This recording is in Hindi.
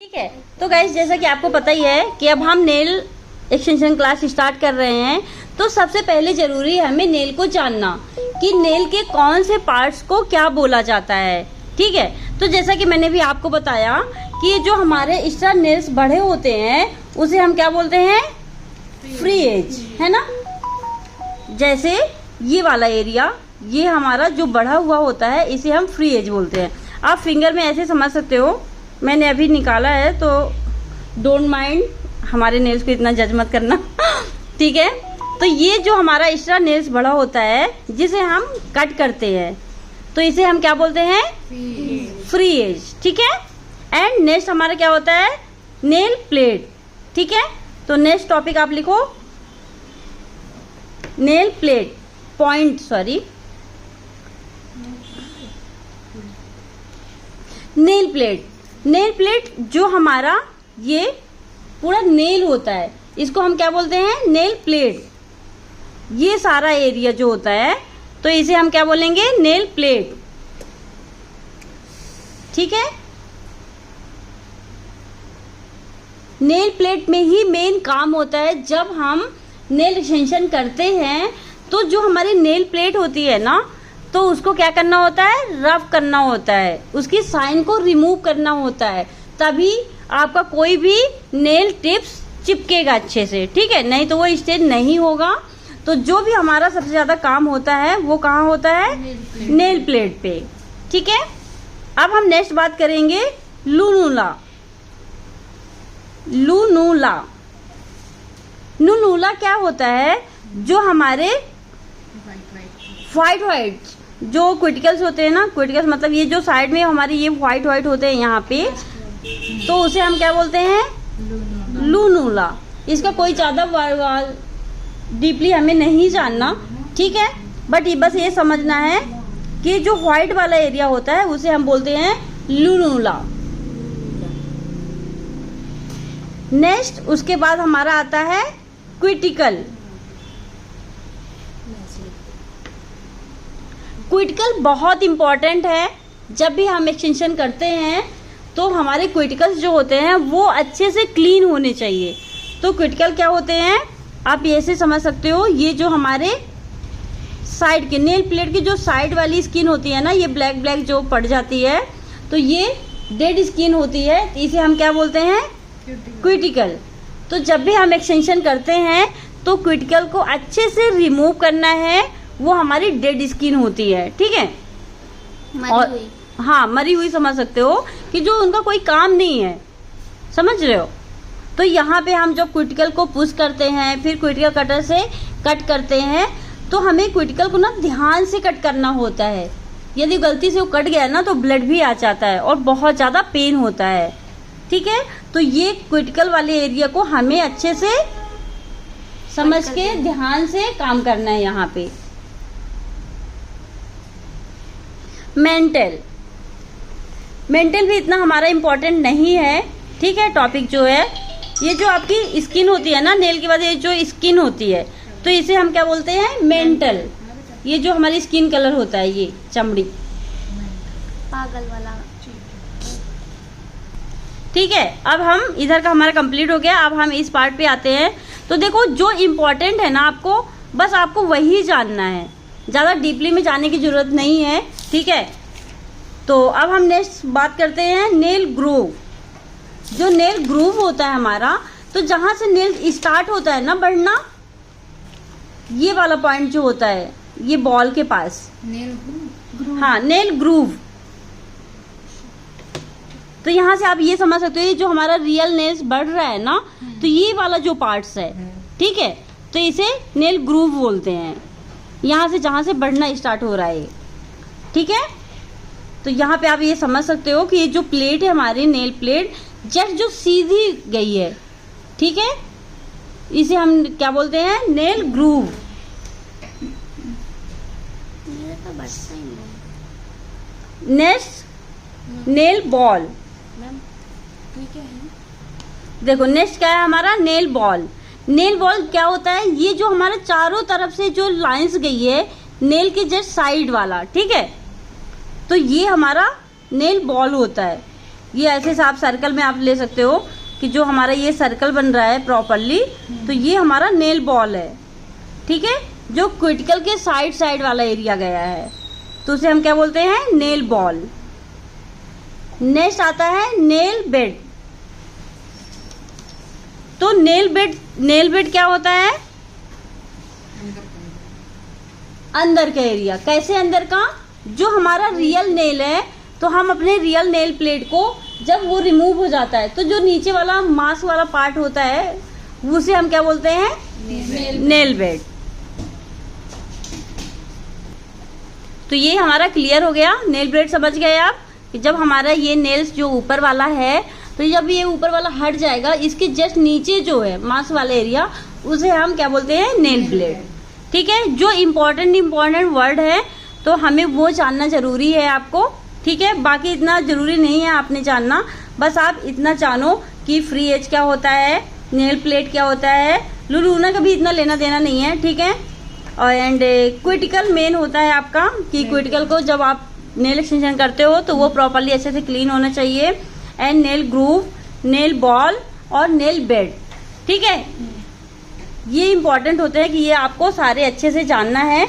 ठीक है। तो गाइस जैसा कि आपको पता ही है कि अब हम नेल एक्सटेंशन क्लास स्टार्ट कर रहे हैं, तो सबसे पहले जरूरी है हमें नेल को जानना कि नेल के कौन से पार्ट्स को क्या बोला जाता है। ठीक है, तो जैसा कि मैंने भी आपको बताया कि जो हमारे एक्स्ट्रा नेल्स बड़े होते हैं उसे हम क्या बोलते हैं, फ्री एज, है ना। जैसे ये वाला एरिया, ये हमारा जो बढ़ा हुआ होता है इसे हम फ्री एज बोलते हैं। आप फिंगर में ऐसे समझ सकते हो, मैंने अभी निकाला है तो डोंट माइंड, हमारे नेल्स को इतना जज मत करना। ठीक है, तो ये जो हमारा एक्स्ट्रा नेल्स बड़ा होता है जिसे हम कट करते हैं तो इसे हम क्या बोलते हैं, फ्री एज। ठीक है, एंड नेक्स्ट हमारा क्या होता है, नेल प्लेट। ठीक है, तो नेक्स्ट टॉपिक आप लिखो nail plate point, sorry nail plate. Nail plate जो हमारा ये पूरा नेल होता है इसको हम क्या बोलते हैं, नेल प्लेट। ये सारा एरिया जो होता है तो इसे हम क्या बोलेंगे, नेल प्लेट। ठीक है, नेल प्लेट में ही मेन काम होता है। जब हम नेल एक्सटेंशन करते हैं तो जो हमारी नेल प्लेट होती है ना, तो उसको क्या करना होता है, रफ करना होता है, उसकी साइन को रिमूव करना होता है, तभी आपका कोई भी नेल टिप्स चिपकेगा अच्छे से। ठीक है, नहीं तो वो स्टेज नहीं होगा। तो जो भी हमारा सबसे ज्यादा काम होता है वो कहाँ होता है, नेल प्लेट पे। ठीक है, अब हम नेक्स्ट बात करेंगे लूनूला। लूनूला, लूनूला क्या होता है, जो हमारे व्हाइट जो क्विटिकल्स होते हैं ना, क्विटिकल्स मतलब ये जो साइड में हमारे ये व्हाइट होते हैं यहाँ पे, तो उसे हम क्या बोलते हैं, लूनूला। इसका कोई ज्यादा डीपली हमें नहीं जानना, ठीक है, बट बस ये समझना है कि जो व्हाइट वाला एरिया होता है उसे हम बोलते हैं लूनूला। नेक्स्ट उसके बाद हमारा आता है क्विटिकल। क्विटिकल बहुत इंपॉर्टेंट है। जब भी हम एक्सटेंशन करते हैं तो हमारे क्विटिकल्स जो होते हैं वो अच्छे से क्लीन होने चाहिए। तो क्विटिकल क्या होते हैं, आप ऐसे समझ सकते हो, ये जो हमारे साइड के नेल प्लेट की जो साइड वाली स्किन होती है ना, ये ब्लैक ब्लैक जो पड़ जाती है, तो ये डेड स्किन होती है, तो इसे हम क्या बोलते हैं, क्विटिकल। तो जब भी हम एक्सटेंशन करते हैं तो क्विटिकल को अच्छे से रिमूव करना है, वो हमारी डेड स्किन होती है। ठीक है, और हाँ, मरी हुई समझ सकते हो कि जो उनका कोई काम नहीं है, समझ रहे हो। तो यहाँ पे हम जब क्विटिकल को पुश करते हैं, फिर क्विटिकल कटर से कट करते हैं, तो हमें क्विटिकल को ना ध्यान से कट करना होता है। यदि गलती से वो कट गया ना तो ब्लड भी आ जाता है और बहुत ज्यादा पेन होता है। ठीक है, तो ये क्विटिकल वाले एरिया को हमें अच्छे से समझ के ध्यान से काम करना है। यहाँ पे मेंटल, मेंटल भी इतना हमारा इम्पोर्टेंट नहीं है। ठीक है, टॉपिक जो है, ये जो आपकी स्किन होती है ना, नेल के बाद ये जो स्किन होती है तो इसे हम क्या बोलते हैं, मेंटल। ये जो हमारी स्किन कलर होता है, ये चमड़ी, पागल वाला। ठीक है, अब हम इधर का हमारा कंप्लीट हो गया। अब हम इस पार्ट पे आते हैं। तो देखो जो इम्पोर्टेंट है ना, आपको बस आपको वही जानना है, ज्यादा डीपली में जाने की जरूरत नहीं है। ठीक है, तो अब हम नेक्स्ट बात करते हैं नेल ग्रूव। जो नेल ग्रूव होता है हमारा, तो जहां से नेल स्टार्ट होता है ना बढ़ना, ये वाला पॉइंट जो होता है ये बॉल के पास, नेल ग्रूव। हाँ, नेल ग्रूव। तो यहाँ से आप ये समझ सकते हो, ये जो हमारा रियल नेल्स बढ़ रहा है ना, तो ये वाला जो पार्ट्स है, ठीक है, तो इसे नेल ग्रूव बोलते हैं। यहाँ से जहां से बढ़ना स्टार्ट हो रहा है, ठीक है। तो यहाँ पे आप ये समझ सकते हो कि ये जो प्लेट है हमारी नेल प्लेट, जस्ट जो सीधी गई है, ठीक है, इसे हम क्या बोलते हैं, nail groove. Next nail ball. देखो नेक्स्ट क्या है हमारा, नेल बॉल। नेल बॉल क्या होता है, ये जो हमारे चारों तरफ से जो लाइंस गई है नेल के जस्ट साइड वाला, ठीक है, तो ये हमारा नेल बॉल होता है। ये ऐसे आप सर्कल में आप ले सकते हो कि जो हमारा ये सर्कल बन रहा है प्रॉपरली, तो ये हमारा नेल बॉल है, ठीक है, जो क्विटिकल के साइड साइड वाला एरिया गया है, तो उसे हम क्या बोलते हैं, नेल बॉल। नेक्स्ट आता है नेल बेड। तो नेल बेड क्या होता है, अंदर का एरिया। कैसे अंदर का, जो हमारा रियल नेल है, तो हम अपने रियल नेल प्लेट को जब वो रिमूव हो जाता है, तो जो नीचे वाला मांस वाला पार्ट होता है उसे हम क्या बोलते हैं, नेल बेड। तो ये हमारा क्लियर हो गया, नेल बेड समझ गए आप, कि जब हमारा ये नेल्स जो ऊपर वाला है, तो जब ये ऊपर वाला हट जाएगा, इसके जस्ट नीचे जो है मांस वाला एरिया, उसे हम क्या बोलते हैं, नेल ब्लेड। ठीक है, जो इम्पोर्टेंट वर्ड है तो हमें वो जानना जरूरी है आपको, ठीक है। बाकी इतना जरूरी नहीं है आपने जानना, बस आप इतना जानो कि फ्री एज क्या होता है, नेल प्लेट क्या होता है, लुलूना का भी इतना लेना देना नहीं है, ठीक है। और एंड क्विटिकल मेन होता है आपका, कि क्विटिकल को जब आप नेल एक्सटेंशन करते हो तो वो प्रॉपरली अच्छे से क्लीन होना चाहिए। And nail groove, nail ball और नेल बेड, ठीक है, ये इंपॉर्टेंट होते हैं कि ये आपको सारे अच्छे से जानना है।